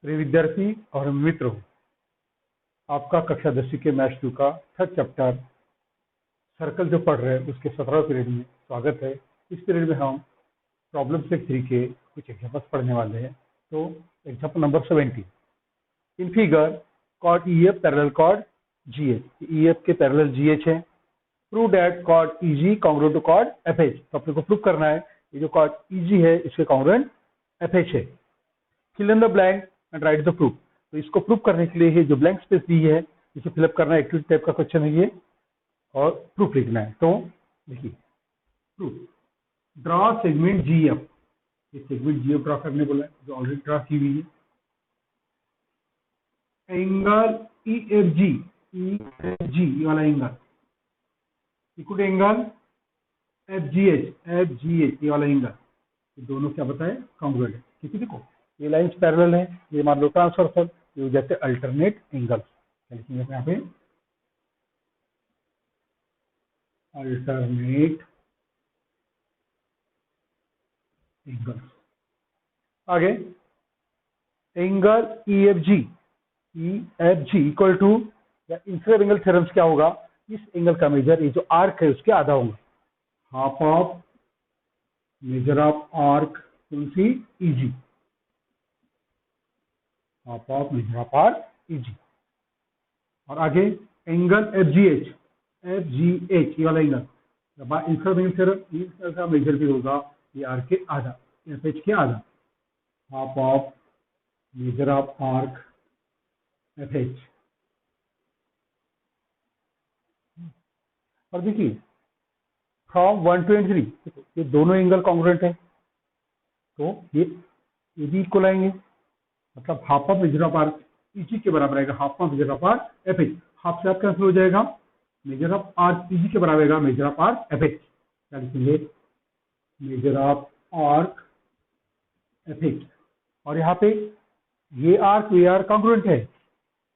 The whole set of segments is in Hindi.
प्रिय विद्यार्थी और मित्रों, आपका कक्षा 10 के मैथ्स 2 का थर्ड चैप्टर सर्कल जो पढ़ रहे हैं उसके 17वें पीरियड में स्वागत है। इस पीरियड में हम प्रॉब्लम सेट 3 के कुछ एग्जाम्पल्स पढ़ने वाले हैं। तो example number 17 in figure chord EF parallel chord GH। EF के पैरेलल GH है। Prove that chord EG congruent to chord FH। तो अपने को प्रूव करना है ये जो कॉर्ड EG है इसके कॉन्ग्रुएंट FH है। Fill in the blank and write the proof. तो इसको प्रूफ करने के लिए ये जो ब्लैंक स्पेस दी है इसे फिलअप करना है। एक्टिविटी टाइप का क्वेश्चन है ये और प्रूफ लिखना है। तो देखिए प्रूफ, ड्रॉ सेगमेंट GF। ये सेगमेंट GF ड्रॉ करने बोला है जो ऑलरेडी ड्रॉ की हुई है। एंगल EFG ये वाला एंगल इक्वल एंगल FGH ये वाला एंगल, ये दोनों क्या बताए कॉन्ग्रुएंट है। क्योंकि देखो ये लाइन्स पैरेलल है, ये मान लो ट्रांसवर्सल, ये हो जाते अल्टरनेट एंगल्स। लिखेंगे यहाँ पे अल्टरनेट एंगल्स। आगे एंगल EFG इक्वल टू या इंफीरियर एंगल थ्योरम्स क्या होगा, इस एंगल का मेजर ये जो आर्क है उसके आधा होगा। Half of measure of arc C EG, half of measure of arc EG। और आगे एंगल FGH ये वाला एंगल इंफीरियर का मेजर भी होगा ये आर्क के आधा, FH के आधा, half of measure of arc FH। और देखिए फ्रॉम 123 ये दोनों एंगल कॉन्ग्रुएंट है तो ये भी इक्वल आएंगे, मतलब half of measure of arc EG के बराबर आएगा half of measure of arc FH। Half से हाफ कैंसिल हो जाएगा, मेजर ऑफ आर्क EG के बराबर आएगा मेजर ऑफ आर्क FH। क्या लिखेंगे, मेजर ऑफ आर्क FH। और यहाँ पे ये आर्क ये आर्क कॉन्ग्रुएंट है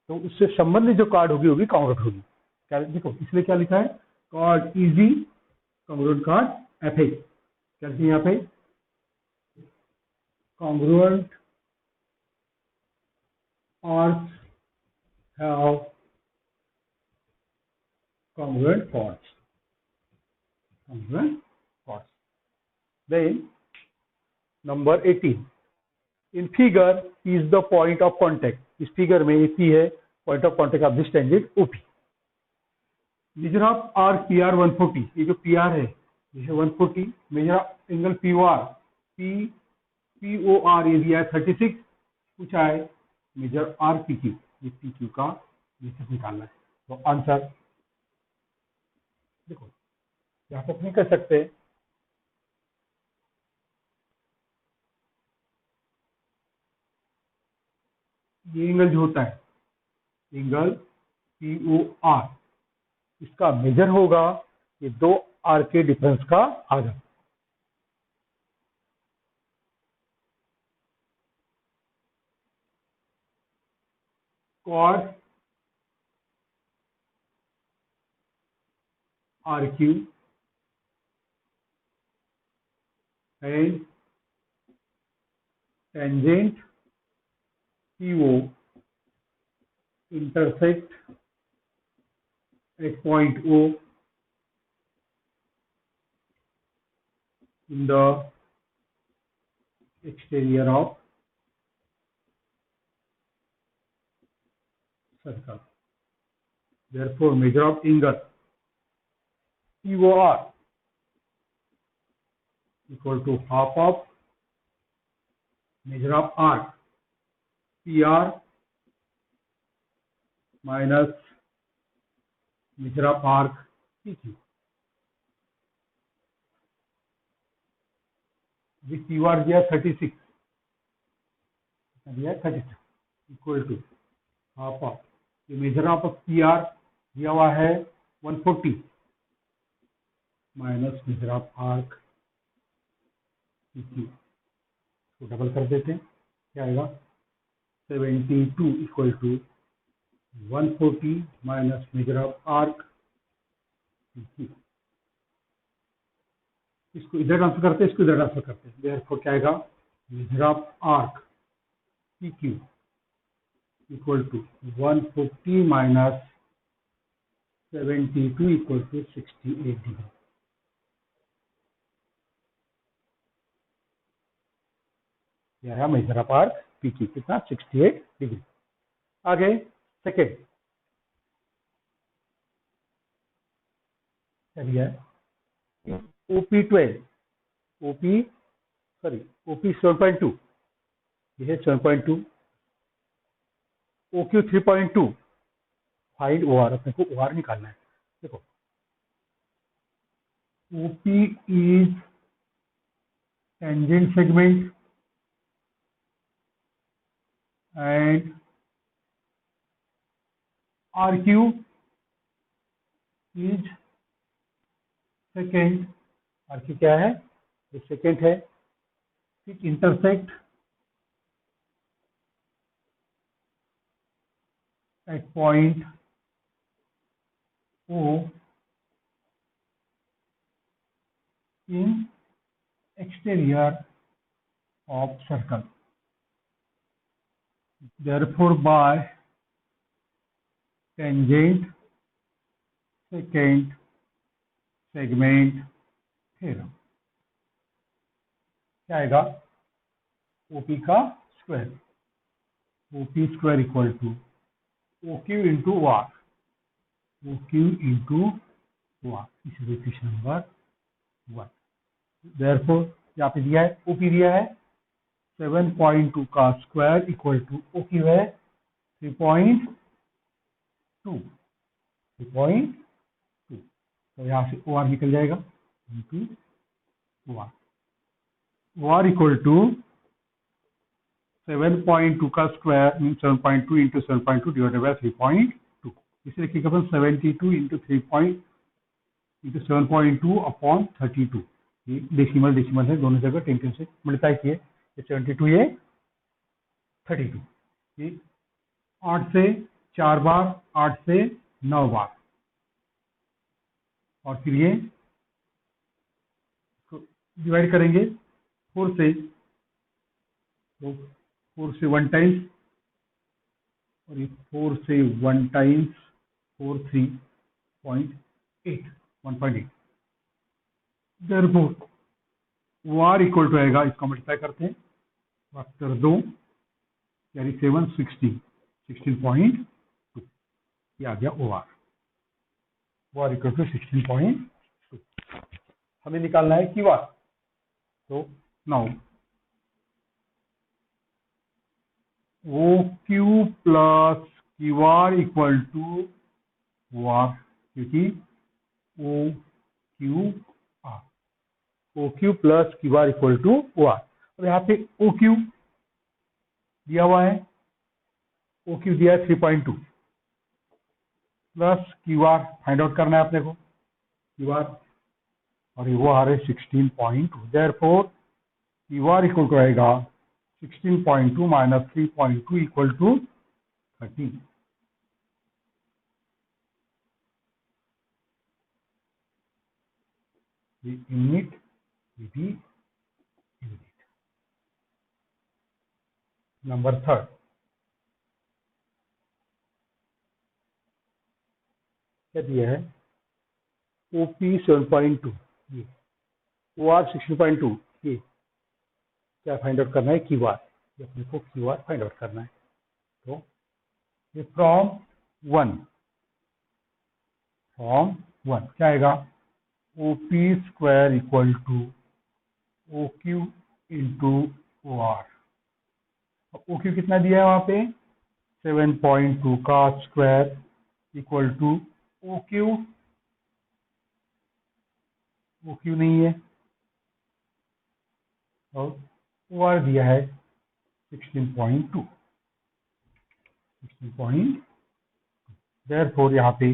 तो उससे संबंधित जो कार्ड होगी कॉन्ग्रुएंट होगी। क्या देखो इसलिए क्या लिखा है, card EG congruent card FH। क्या लिखेंगे यहाँ पे, congruent arcs have congruent chords. Congruent chords. Then number 18. In figure is the point of contact. इस फिगर में P है point of contact of this tangent OP. Measure of arc PR 140, ये जो PR है ये 140। measure of angle POR ये दिया है 36। पूछा है measure RPQ, ये PQ का बेसिस निकालना है। तो आंसर देखो यहाँ तक नहीं कर सकते, ये एंगल जो होता है एंगल POR इसका मेजर होगा ये दो आर्क के डिफरेंस का आधा। cos RQ and tangent PO intersect at point O in the exterior of circle. Therefore, measure of angle POR equal to half of measure of arc PR minus measure of arc PQ. This PR दिया 36 दिया 36 इक्वल टू हाफ ऑफ ये मेजर ऑफ PR दिया हुआ है 140 minus measure of arc PQ को डबल कर देते हैं, क्या आएगा 72 equal to 140 minus measure of arc PQ। इसको इधर ट्रांसफर करते हैं, इसको इधर ट्रांसफर करते हैं। देयरफॉर क्या आएगा, measure of arc PQ equal to 140 minus 72 equal to 68 degree. यह है महिंद्रा पार्क पीकी, कितना 68 डिग्री। आगे सेकेंड है OP12, OP 7.2, यह है 7.2, OQ 3.2, फाइंड OR, अपने को OR निकालना है। देखो OP is tangent segment and RQ is second. RQ क्या है? ये सेकेंड है। It intersect at point O in exterior of circle. Therefore, by tangent secant segment theorem क्या आएगा? OP का square, OP square equal to OQ into OR, OQ into OR, इस इक्वेशन नंबर 1। Therefore, यहाँ पे दिया है OP दिया है 7.2 का स्क्वायर इक्वल टू OQ है 3.2, तो यहाँ से OR निकल जाएगा into OR। OR equal to 7.2 का square mean 7.2 into 7.2 divided by 3.2, इसे लिखिएगा अपन 72 इंटू 7.2 अपॉन 32। ये डेसिमल है, दोनों जगह 10 से मल्टीप्लाई किए, ये 72 ये 32, ये 8 से 4 बार, 8 से 9 बार, और फिर ये डिवाइड करेंगे 4 से, तो 4 से 1 टाइम्स, और ये 4 से 1 times 4 3.8, 1.8। Therefore OR equal to आएगा, इसको मल्टीप्लाई करते हैं, फैक्टर 2 यानी 7 16.2, ये आ गया OR इक्वल टू 16.2। हमें निकालना है QR। तो now OQ plus QR equal to OR, क्योंकि OQ plus QR equal to OR। अब यहाँ पे OQ दिया हुआ है, OQ दिया है 3.2 प्लस QR फाइंड आउट करना है अपने को QR, और वो आ रहे 16.2। देयरफॉर QR इक्वल टू आएगा 16.2 minus 3.2 equal to 13। Unit number 3 क्या दिया है? OP 7.2, ये OR 16.2, ये क्या फाइंड आउट करना है? QR, ये अपने को QR फाइंड आउट करना है। तो ये फ्रॉम 1 क्या आएगा? OP square equal to OQ into OR। OQ कितना दिया है वहां पे? 7.2 का स्क्वायर इक्वल टू OQ नहीं है, और OR दिया है 16.2। देयरफॉर यहाँ पे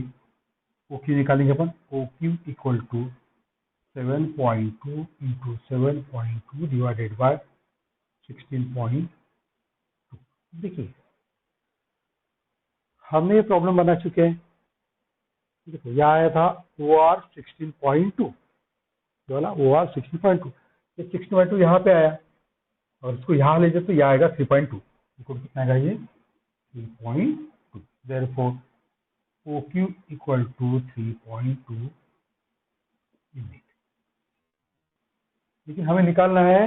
OQ निकालेंगे अपन, OQ equal to 7.2 into 7.2 divided by 16.2। देखिए हमने ये प्रॉब्लम बना चुके हैं। देखो यहाँ आया था OR 16.2, जो वाला OR 16.2, ये 16.2 यहाँ पे आया, और इसको यहाँ ले जाए तो यहाँ आएगा 3.2, कितना आएगा ये 3.2. Therefore, OQ equal to 3.2 unit. लेकिन हमें निकालना है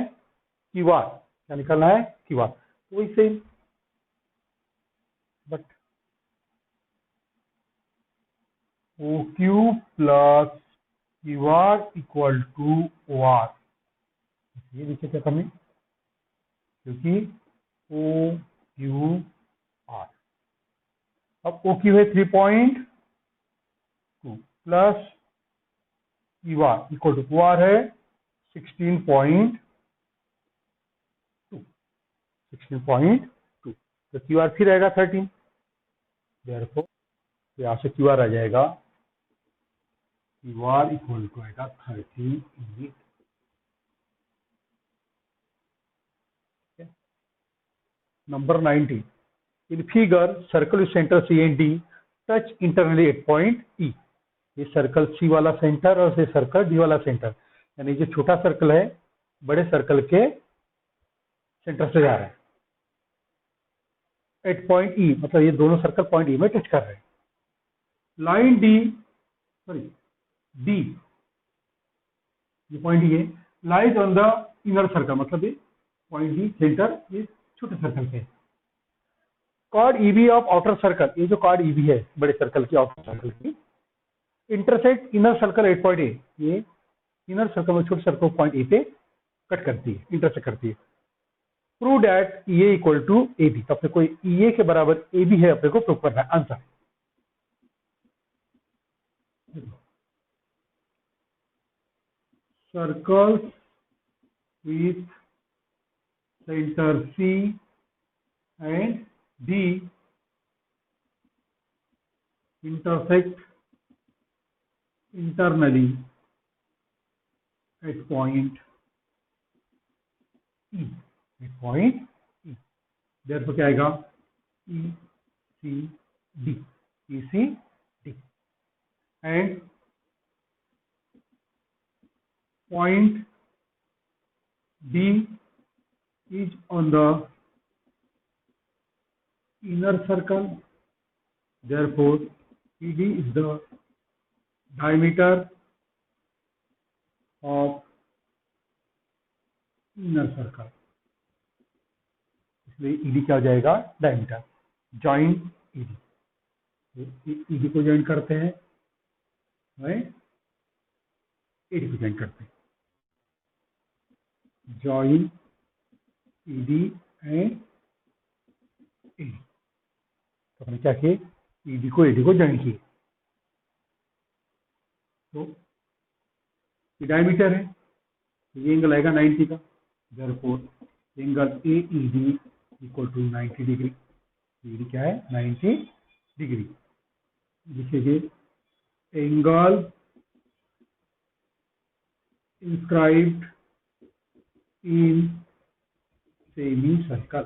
क्यूआर। क्या निकालना है? क्यूआर। तो वही same, but OQ plus QR equal to OR। ये लिखे थे हमें, क्योंकि OQR। अब OQ है 3.2 plus QR equal to OR है 16.2। तो क्यूआर फिर आएगा 13। देयरफॉर यहाँ से क्यूआर आ जाएगा, क्यूआर इक्वल टू आएगा 13 unit. Number 19. In figure, circle with center C and D touch internally at point E. ये सर्कल C वाला सेंटर और ये सर्कल D वाला सेंटर, यानी जो छोटा सर्कल है बड़े सर्कल के सेंटर से जा रहा है। एट पॉइंट E मतलब ये दोनों सर्कल पॉइंट E में टच कर रहे हैं। लाइन D ये पॉइंट E है, lies on the inner circle, मतलब ये पॉइंट D सेंटर ये छोटे सर्कल पे। Chord EB of outer circle, ये जो कॉर्ड EB है बड़े सर्कल की, आउटर सर्कल की, intersect inner circle at point A. ये इनर सर्कल में छोटे सर्कल पॉइंट ए पे कट करती है, इंटरसेक्ट करती है। Prove that EA equal to AB। तो अपने को EA के बराबर AB है, अपने को प्रूव करना है। Answer circles with centre C and D intersect internally at point E. Therefore क्या आएगा? ECD and point D is on the inner circle. Therefore, ED is the diameter of inner circle. इसलिए ED क्या हो जाएगा? डायमीटर। ज्वाइन ED, ED को ज्वाइन करते हैं, ED को ज्वाइन करते हैं। Join ED and ED। तो हमने क्या किए? ED को AD को ज्वाइन किए। तो ये डायमीटर है, ये एंगल आएगा 90 का। Therefore angle AED equal to 90 degree. ED क्या है? 90 डिग्री। लिखेंगे angle inscribed in semicircle.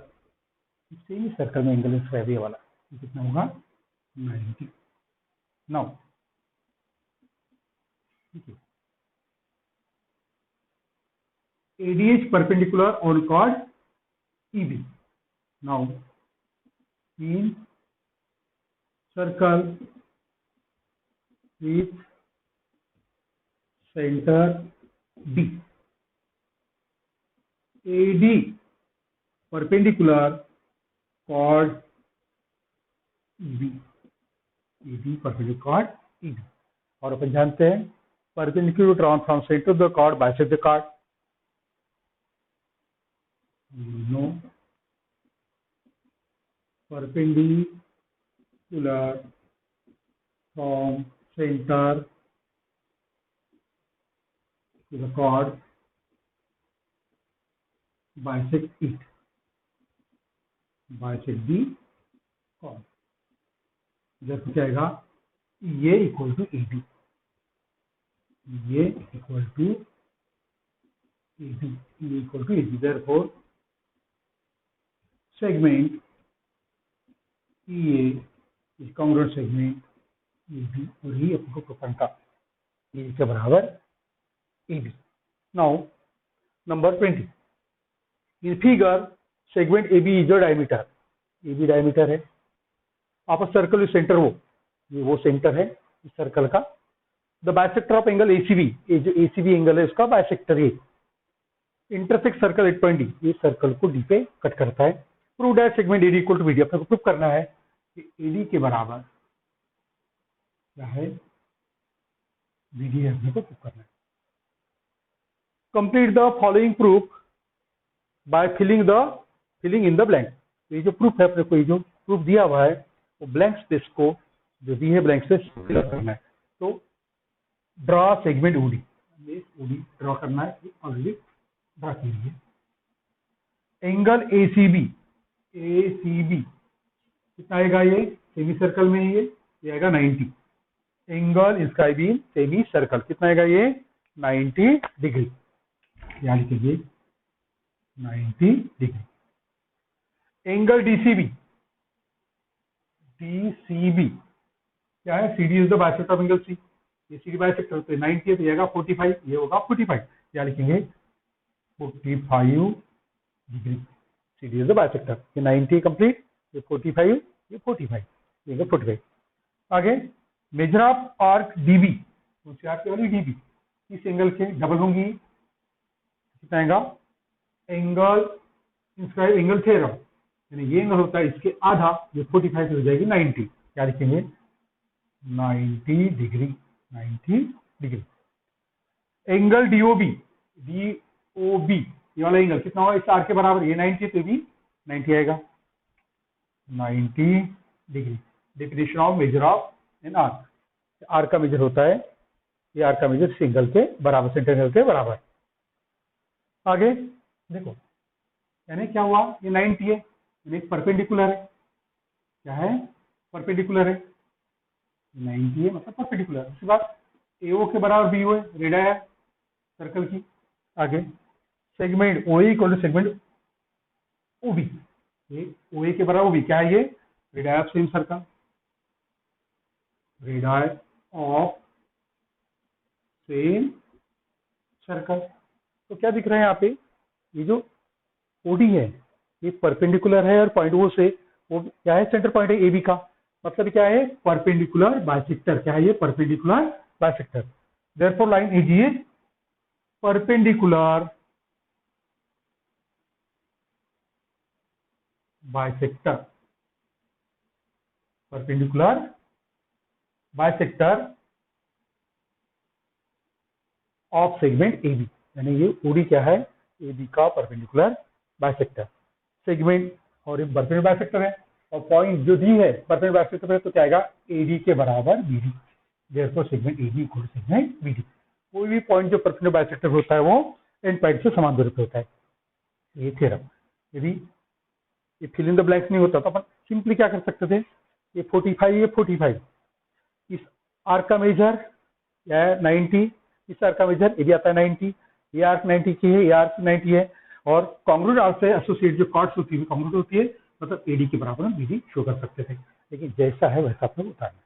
Semicircle में एंगल इंस्क्राइब ये वाला कितना होगा? 90। Now AD is perpendicular on chord EB. Now in circle with center D, AD perpendicular chord EB, ED perpendicular chord EB। और अपन जानते हैं perpendicular drawn from center of the chord bisect the chord। No, perpendicular from center to the chord bisect it, bisect the chord। जैसे क्या आएगा? EA equal to AD, EA equal to AD, EA equal to AD। Therefore segment EA is congruent segment EB, और ही आपको प्रोपेंटा EA के बराबर AB। Now number 20। In figure segment AB is the diameter. AB diameter है, आपका सर्कल सेंटर वो सेंटर है इस सर्कल का। The bisector of angle ACB, ये जो एसीबी एंगल है उसका बाइसेक्टर ये intersect circle at point D, ये सर्कल को डी पे कट करता है। Prove that segment AD equal to BD, अपने को प्रूव करना है कि एडी के बराबर क्या है बीडी है, अपने को प्रूव करना है। Complete the following proof by filling in the blank. ये जो प्रूफ है अपने को, ये जो प्रूफ दिया हुआ है वो ब्लैंक स्पेस को जो दी है ब्लैंक स्पेस फिल करना है। तो draw segment OD, OD draw करना है, ऑलरेडी ड्रॉ कीजिए। एंगल एसीबी, एसीबी कितना आएगा, ये सेमी सर्कल में ये आएगा 90। एंगल इसका भी सेमी सर्कल कितना आएगा, ये 90 डिग्री, यहाँ लिखिए 90 डिग्री। एंगल डीसीबी, डीसीबी क्या है, CD is the bisector of angle C, ये सीडी बाइसेक्टर तो 90 है तो ये 45, ये होगा 45, यहाँ लिखेंगे 45 degree. CD is the bisector, ये 90 कंप्लीट, ये 45, ये 45, ये 45। आगे मेजर ऑफ आर्क डीबी, ऊंची आर्क की वैल्यू डीबी, इस एंगल के डबल होंगी, कितना आएगा, एंगल इसका एंगल थ्योरम, यानी ये एंगल होता है इसके आधा, ये 45 हो जाएगी 90, क्या लिखेंगे 90 degree, 90 degree. Angle DOB, DOB ये वाला एंगल कितना होगा, इस आर्क के बराबर, ये 90 तो भी 90 आएगा, 90 degree. Definition of measure of an arc, arc का मेजर होता है, ये आर्क का मेजर एंगल के बराबर, सेंटर एंगल के बराबर। आगे देखो, यानी क्या हुआ, ये 90 है, यानी परपेंडिकुलर है, क्या है, परपेंडिकुलर है, 90 है मतलब परपेंडिकुलर। उसके बाद एओ के बराबर बी है, रेडियस है सर्कल की। आगे सेगमेंट ओए इक्वल टू सेगमेंट ओबी, ये ओए के बराबर ओबी क्या है, ये radius of same circle, radius of same circle. तो क्या दिख रहा है यहाँ पे, ये जो ओडी है ये परपेंडिकुलर है और पॉइंट ओ से, वो क्या है, सेंटर पॉइंट है ए बी का, मतलब क्या है, परपेंडिकुलर बाइसेक्टर, क्या है ये, perpendicular bisector. Therefore line AG is perpendicular bisector, perpendicular bisector of segment AB, यानी ये ओडी क्या है, एबी का परपेंडिकुलर बाइसेक्टर। सेगमेंट और ये परपेंडिकुलर बाइसेक्टर है, और पॉइंट जो दी है परपेंडिकुलर बाइसेक्टर पे, तो क्या आएगा, एडी के बराबर BD, therefore segment AB equal to segment BD. कोई भी पॉइंट जो परपेंडिकुलर बाइसेक्टर होता है वो एंड पॉइंट से समान दूरी पे होता है, ये थ्योरम। यदि ये फिल इन द ब्लैंक्स नहीं होता तो अपन सिंपली क्या कर सकते थे, ये 45, ये 45, इस आर्क का मेजर क्या है 90, इस आर्क का मेजर ये भी आता है 90, ये आर्क 90 की है, ये आर्क 90 है, और कांग्रुएंट आर्क से एसोसिएट जो कॉर्ड्स होती है कांग्रुएंट होती है, मतलब एडी के बराबर हम बीडी शो कर सकते थे, लेकिन जैसा है वैसा आपने उतारना।